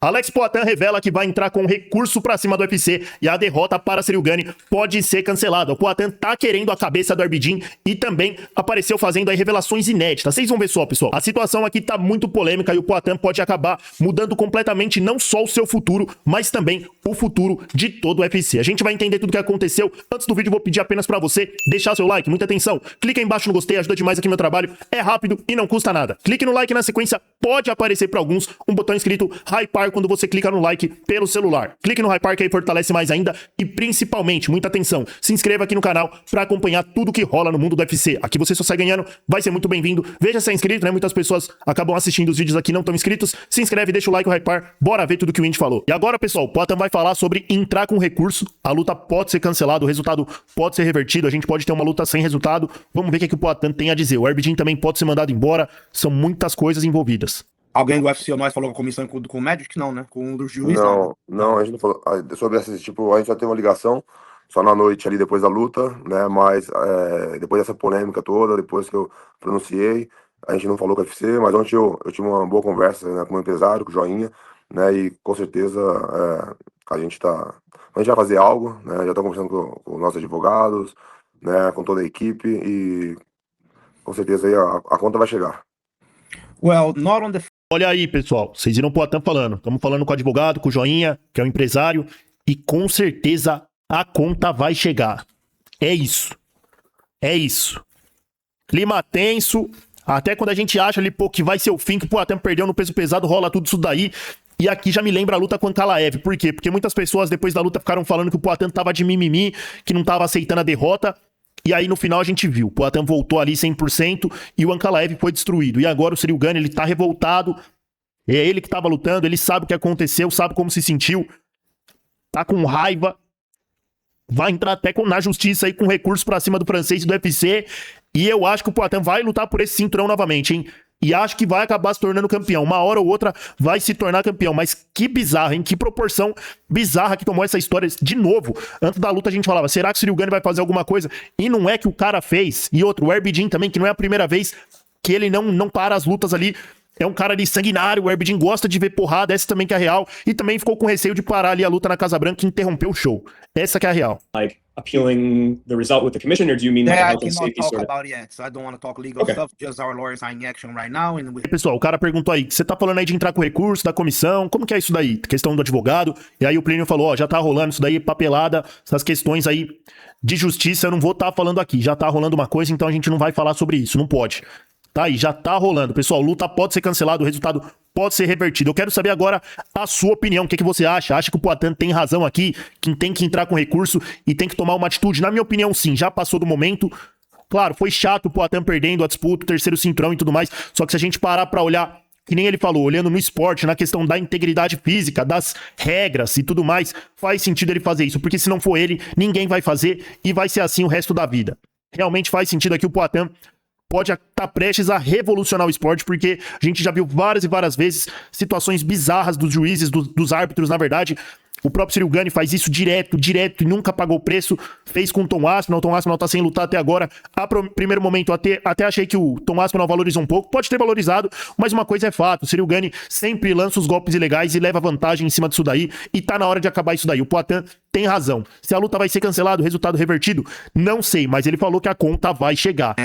Alex Poatan revela que vai entrar com recurso pra cima do UFC e a derrota para Ciryl Gane pode ser cancelada. O Poatan tá querendo a cabeça do Arbidin e também apareceu fazendo aí revelações inéditas. Vocês vão ver só, pessoal. A situação aqui tá muito polêmica e o Poatan pode acabar mudando completamente não só o seu futuro, mas também o futuro de todo o UFC. A gente vai entender tudo o que aconteceu. Antes do vídeo, vou pedir apenas pra você deixar seu like, muita atenção. Clica aí embaixo no gostei, ajuda demais aqui no meu trabalho. É rápido e não custa nada. Clique no like, na sequência pode aparecer pra alguns um botão escrito Hypar quando você clica no like pelo celular. Clique no Hypar que aí fortalece mais ainda e principalmente, muita atenção, se inscreva aqui no canal pra acompanhar tudo que rola no mundo do UFC. Aqui você só sai ganhando, vai ser muito bem-vindo. Veja se é inscrito, né? Muitas pessoas acabam assistindo os vídeos aqui não estão inscritos. Se inscreve, deixa o like, o Hypar, bora ver tudo que o Indy falou. E agora, pessoal, o Poatan vai falar sobre entrar com recurso. A luta pode ser cancelada, o resultado pode ser revertido, a gente pode ter uma luta sem resultado. Vamos ver o que o Poatan tem a dizer. O Arbidin também pode ser mandado embora, são muitas coisas envolvidas. Alguém do UFC ou nós falou com a comissão com o Magic? Não, né? Com o do juiz? Não, a gente não falou. Sobre essa, tipo, a gente já teve uma ligação só na noite ali depois da luta, né? Mas depois dessa polêmica toda, depois que eu pronunciei, a gente não falou com a UFC, mas ontem eu tive uma boa conversa, né, com o empresário, com o Joinha, né? E com certeza a gente vai fazer algo, né? Já tô conversando com os nossos advogados, né? Com toda a equipe e com certeza aí a conta vai chegar. Well, not on the... Olha aí, pessoal, vocês viram o Poatan falando. Estamos falando com o advogado, com o Joinha, que é o empresário, e com certeza a conta vai chegar. É isso. É isso. Clima tenso, até quando a gente acha ali, pô, que vai ser o fim, que o Poatan perdeu no peso pesado, rola tudo isso daí. E aqui já me lembra a luta com o Ankalaev. Por quê? Porque muitas pessoas depois da luta ficaram falando que o Poatan tava de mimimi, que não tava aceitando a derrota. E aí no final a gente viu, o Poatan voltou ali 100% e o Ankalaev foi destruído. E agora o Ciryl Gane, ele tá revoltado, é ele que tava lutando, ele sabe o que aconteceu, sabe como se sentiu, tá com raiva, vai entrar até na justiça aí com recurso pra cima do francês e do UFC. E eu acho que o Poatan vai lutar por esse cinturão novamente, hein? E acho que vai acabar se tornando campeão. Uma hora ou outra vai se tornar campeão. Mas que bizarro, hein? Que proporção bizarra que tomou essa história. De novo, antes da luta a gente falava, será que o Ciryl Gane vai fazer alguma coisa? E não é que o cara fez. E outro, o Arbidin também, que não é a primeira vez que ele não para as lutas ali. É um cara ali sanguinário, o Arbidin gosta de ver porrada, essa também que é a real. E também ficou com receio de parar ali a luta na Casa Branca e interromper o show. Essa que é a real. Like appealing the result with the commission, or do you mean like I health and cannot safety talk sort of? about it yet, so I don't want to talk legal stuff. Just our lawyers are in action right now. And we... Pessoal, o cara perguntou aí, você tá falando aí de entrar com recurso da comissão, como que é isso daí? Questão do advogado, e aí o Plínio falou, ó, já tá rolando isso daí, papelada, essas questões aí de justiça, eu não vou estar falando aqui, já tá rolando uma coisa, então a gente não vai falar sobre isso, não pode. Tá aí, já tá rolando. Pessoal, luta pode ser cancelada, o resultado pode ser revertido. Eu quero saber agora a sua opinião, o que você acha? Acha que o Poatan tem razão aqui, que tem que entrar com recurso e tem que tomar uma atitude? Na minha opinião, sim, já passou do momento. Claro, foi chato o Poatan perdendo a disputa, o terceiro cinturão e tudo mais, só que se a gente parar pra olhar, que nem ele falou, olhando no esporte, na questão da integridade física, das regras e tudo mais, faz sentido ele fazer isso, porque se não for ele, ninguém vai fazer e vai ser assim o resto da vida. Realmente faz sentido aqui o Poatan pode estar prestes a revolucionar o esporte, porque a gente já viu várias e várias vezes situações bizarras dos juízes, dos árbitros, na verdade. O próprio Ciryl Gane faz isso direto, e nunca pagou o preço. Fez com o Tom Aspinall. O Tom Aspinall tá sem lutar até agora. Primeiro momento, até achei que o Tom Aspinall valorizou um pouco. Pode ter valorizado, mas uma coisa é fato. O Ciryl Gane sempre lança os golpes ilegais e leva vantagem em cima disso daí. E tá na hora de acabar isso daí. O Poatan tem razão. Se a luta vai ser cancelada, o resultado revertido, não sei. Mas ele falou que a conta vai chegar.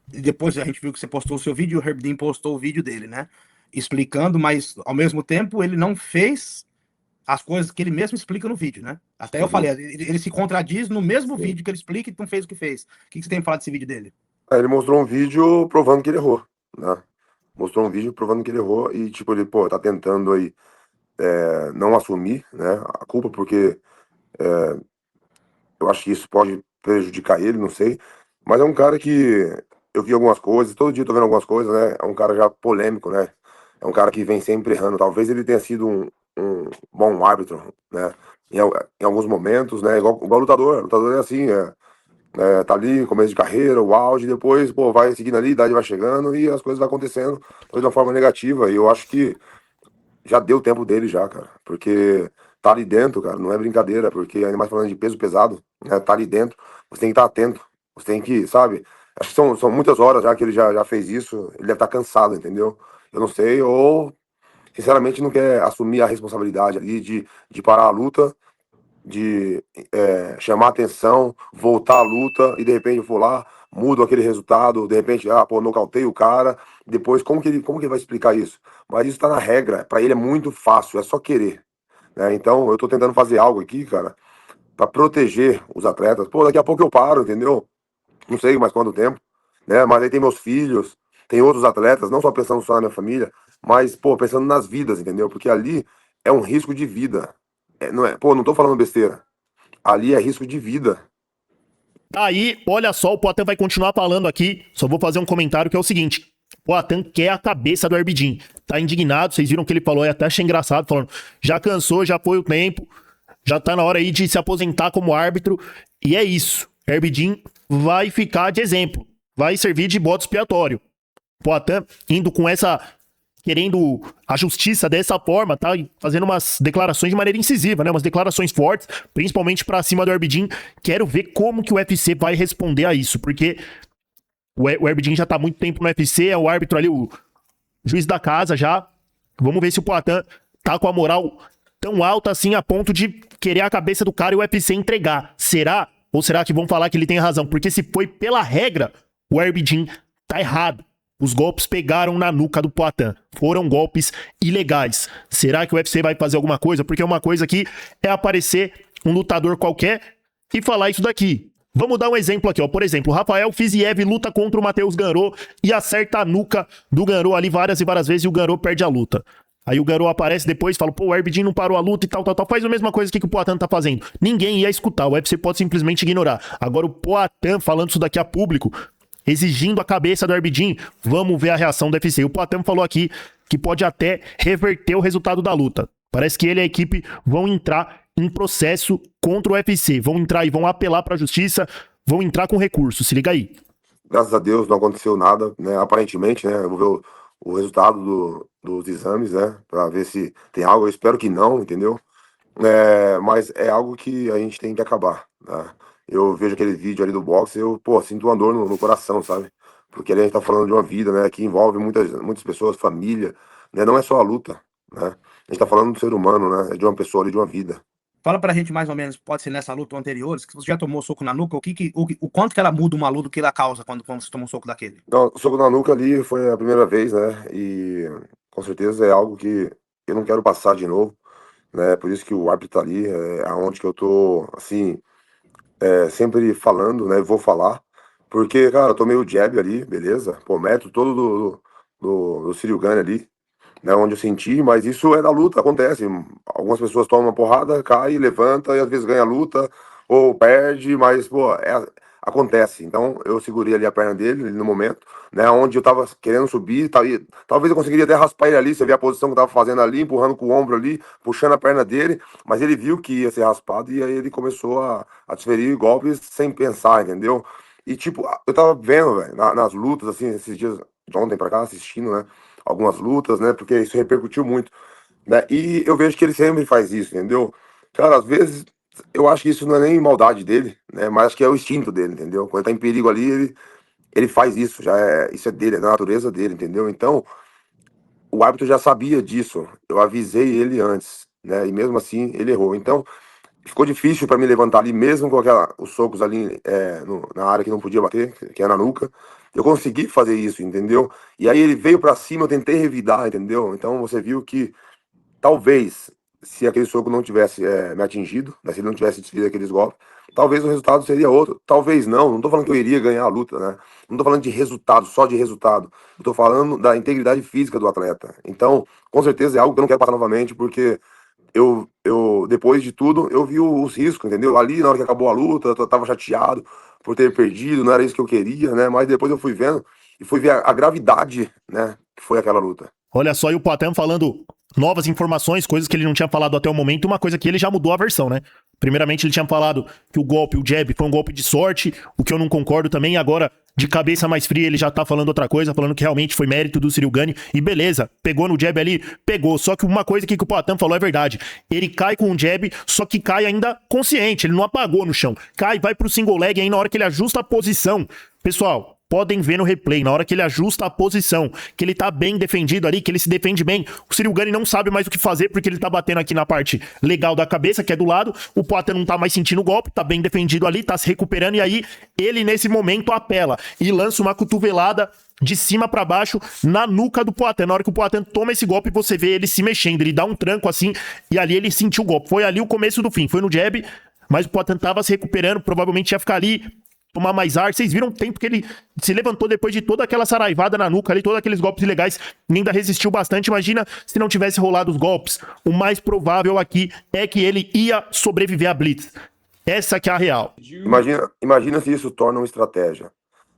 Depois a gente viu que você postou o seu vídeo, o Herbdin postou o vídeo dele, né? Explicando, mas ao mesmo tempo ele não fez as coisas que ele mesmo explica no vídeo, né? Até eu falei, ele se contradiz no mesmo vídeo que ele explica e não fez o que fez. O que você tem falado desse vídeo dele? Ele mostrou um vídeo provando que ele errou, né? Mostrou um vídeo provando que ele errou e, tipo, ele, pô, tá tentando aí não assumir, né, a culpa, porque eu acho que isso pode prejudicar ele, não sei. Mas é um cara que eu vi algumas coisas, todo dia tô vendo algumas coisas, né? É um cara já polêmico, né? É um cara que vem sempre errando. Talvez ele tenha sido um bom árbitro, né? Em alguns momentos, né? Igual lutador. Lutador é assim, tá ali, começo de carreira, o auge, depois, pô, vai seguindo ali, a idade vai chegando e as coisas vão acontecendo de uma forma negativa. E eu acho que já deu tempo dele já, cara. Porque tá ali dentro, cara, não é brincadeira, porque ainda mais falando de peso pesado, né? Tá ali dentro, você tem que estar atento. Você tem que, sabe? Acho que são muitas horas já que ele já fez isso. Ele deve estar cansado, entendeu? Eu não sei, ou sinceramente não quer assumir a responsabilidade ali de parar a luta, de chamar atenção, voltar à luta e de repente eu vou lá, mudo aquele resultado, de repente, pô, nocautei o cara, depois como que ele vai explicar isso? Mas isso tá na regra, pra ele é muito fácil, é só querer, né? Então eu tô tentando fazer algo aqui, cara, pra proteger os atletas. Pô, daqui a pouco eu paro, entendeu? Não sei mais quanto tempo, né? Mas aí tem meus filhos, tem outros atletas, não só pensando só na minha família, mas, pô, pensando nas vidas, entendeu? Porque ali é um risco de vida. Não é, pô, não tô falando besteira. Ali é risco de vida. Aí, olha só, o Poatan vai continuar falando aqui. Só vou fazer um comentário que é o seguinte: Poatan quer a cabeça do Herbidinho. Tá indignado, vocês viram que ele falou, e até achei engraçado, falando: já cansou, já foi o tempo, já tá na hora aí de se aposentar como árbitro. E é isso. Herbidinho vai ficar de exemplo, vai servir de bode expiatório. Poatan indo com essa, querendo a justiça dessa forma, tá fazendo umas declarações de maneira incisiva, né? Umas declarações fortes, principalmente pra cima do Herbidinho. Quero ver como que o UFC vai responder a isso, porque o Herbidinho já tá há muito tempo no UFC, é o árbitro ali, o juiz da casa já. Vamos ver se o Poatan tá com a moral tão alta assim a ponto de querer a cabeça do cara e o UFC entregar. Será? Ou será que vão falar que ele tem razão? Porque se foi pela regra, o Herbidinho tá errado. Os golpes pegaram na nuca do Poatan. Foram golpes ilegais. Será que o UFC vai fazer alguma coisa? Porque uma coisa aqui é aparecer um lutador qualquer e falar isso daqui. Vamos dar um exemplo aqui, ó. Por exemplo, o Rafael Fiziev luta contra o Matheus Gamrot e acerta a nuca do Gamrot ali várias e várias vezes e o Gamrot perde a luta. Aí o Gamrot aparece depois e fala, pô, o Herbidinho não parou a luta e tal. Faz a mesma coisa que o Poatan tá fazendo. Ninguém ia escutar, o UFC pode simplesmente ignorar. Agora o Poatan falando isso daqui a público, exigindo a cabeça do Herbidinho, vamos ver a reação do UFC. O Poatan falou aqui que pode até reverter o resultado da luta. Parece que ele e a equipe vão entrar em processo contra o UFC. Vão entrar e vão apelar pra justiça, vão entrar com recurso. Se liga aí. Graças a Deus não aconteceu nada, né? Aparentemente, né? Eu vou ver o resultado dos exames, né? Pra ver se tem algo. Eu espero que não, entendeu? Mas é algo que a gente tem que acabar, né? Eu vejo aquele vídeo ali do boxe, eu, pô, sinto uma dor no coração, sabe? Porque ali a gente tá falando de uma vida, né? Que envolve muitas pessoas, família, né? Não é só a luta, né? A gente tá falando do ser humano, né? É de uma pessoa ali, de uma vida. Fala pra gente mais ou menos, pode ser nessa luta ou anteriores, que você já tomou soco na nuca, o quanto que ela muda uma luta, o que ela causa quando você toma um soco daquele? Não, o soco na nuca ali foi a primeira vez, né? E com certeza é algo que eu não quero passar de novo, né? Por isso que o árbitro tá ali, é aonde que eu tô, assim, sempre falando, né? Vou falar. Porque, cara, eu tomei o jab ali, beleza? Pô, método todo do Ciryl Gane ali, né? Onde eu senti, mas isso é da luta, acontece. Algumas pessoas tomam uma porrada, cai, levanta e às vezes ganha a luta ou perde, mas, pô, acontece. Então, eu segurei ali a perna dele no momento, né? Onde eu tava querendo subir, talvez eu conseguiria até raspar ele ali, você vê a posição que eu tava fazendo ali, empurrando com o ombro ali, puxando a perna dele, mas ele viu que ia ser raspado e aí ele começou a desferir golpes sem pensar, entendeu? E, tipo, eu tava vendo, velho, nas lutas, assim, esses dias de ontem pra cá, assistindo, né? Algumas lutas, né? Porque isso repercutiu muito, né? E eu vejo que ele sempre faz isso, entendeu? Cara, às vezes eu acho que isso não é nem maldade dele, né? Mas acho que é o instinto dele, entendeu? Quando ele tá em perigo ali, ele faz isso, isso é dele, é da natureza dele, entendeu? Então, o árbitro já sabia disso. Eu avisei ele antes, né? E mesmo assim ele errou. Então, ficou difícil para me levantar ali, mesmo com os socos ali na área que não podia bater, que é na nuca. Eu consegui fazer isso, entendeu? E aí ele veio para cima, eu tentei revidar, entendeu? Então você viu que talvez, se aquele soco não tivesse me atingido, né, se ele não tivesse desviado aqueles golpes, talvez o resultado seria outro. Talvez não, não tô falando que eu iria ganhar a luta, né? Não tô falando de resultado, só de resultado. Eu tô falando da integridade física do atleta. Então, com certeza é algo que eu não quero passar novamente, porque depois de tudo, eu vi os riscos, entendeu? Ali, na hora que acabou a luta, eu tava chateado por ter perdido, não era isso que eu queria, né? Mas depois eu fui vendo e fui ver a gravidade, né? Que foi aquela luta. Olha só, e o Poatan falando novas informações, coisas que ele não tinha falado até o momento, uma coisa que ele já mudou a versão, né? Primeiramente, ele tinha falado que o jab, foi um golpe de sorte, o que eu não concordo também. Agora, de cabeça mais fria, ele já tá falando outra coisa, falando que realmente foi mérito do Ciryl Gane. E beleza, pegou no jab ali, pegou. Só que uma coisa que o Poatan falou é verdade. Ele cai com um jab, só que cai ainda consciente, ele não apagou no chão. Cai, vai pro single leg, aí na hora que ele ajusta a posição. Pessoal, podem ver no replay, na hora que ele ajusta a posição, que ele tá bem defendido ali, que ele se defende bem, o Ciryl Gane não sabe mais o que fazer, porque ele tá batendo aqui na parte legal da cabeça, que é do lado, o Poatan não tá mais sentindo o golpe, tá bem defendido ali, tá se recuperando, e aí ele nesse momento apela e lança uma cotovelada de cima pra baixo na nuca do Poatan. Na hora que o Poatan toma esse golpe, você vê ele se mexendo, ele dá um tranco assim, e ali ele sentiu o golpe. Foi ali o começo do fim, foi no jab, mas o Poatan tava se recuperando, provavelmente ia ficar ali, tomar mais ar. Vocês viram o tempo que ele se levantou depois de toda aquela saraivada na nuca ali, todos aqueles golpes ilegais, e ainda resistiu bastante. Imagina se não tivesse rolado os golpes. O mais provável aqui é que ele ia sobreviver à Blitz. Essa que é a real. Imagina se isso torna uma estratégia.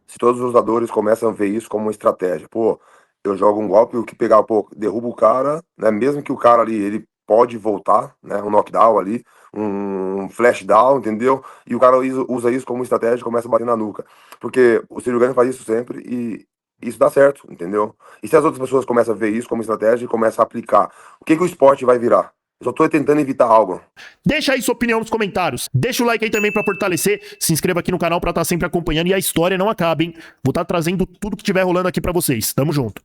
Se todos os lutadores começam a ver isso como uma estratégia. Pô, eu jogo um golpe, o que pegar, pô, derruba o cara, né? Mesmo que o cara ali, ele pode voltar, né? Um knockdown ali, um flash down, entendeu? E o cara usa isso como estratégia e começa a bater na nuca. Porque o Ciryl Gane faz isso sempre e isso dá certo, entendeu? E se as outras pessoas começam a ver isso como estratégia e começam a aplicar, o que o esporte vai virar? Eu só tô tentando evitar algo. Deixa aí sua opinião nos comentários. Deixa o like aí também pra fortalecer. Se inscreva aqui no canal pra estar sempre acompanhando. E a história não acaba, hein? Vou estar trazendo tudo que tiver rolando aqui pra vocês. Tamo junto.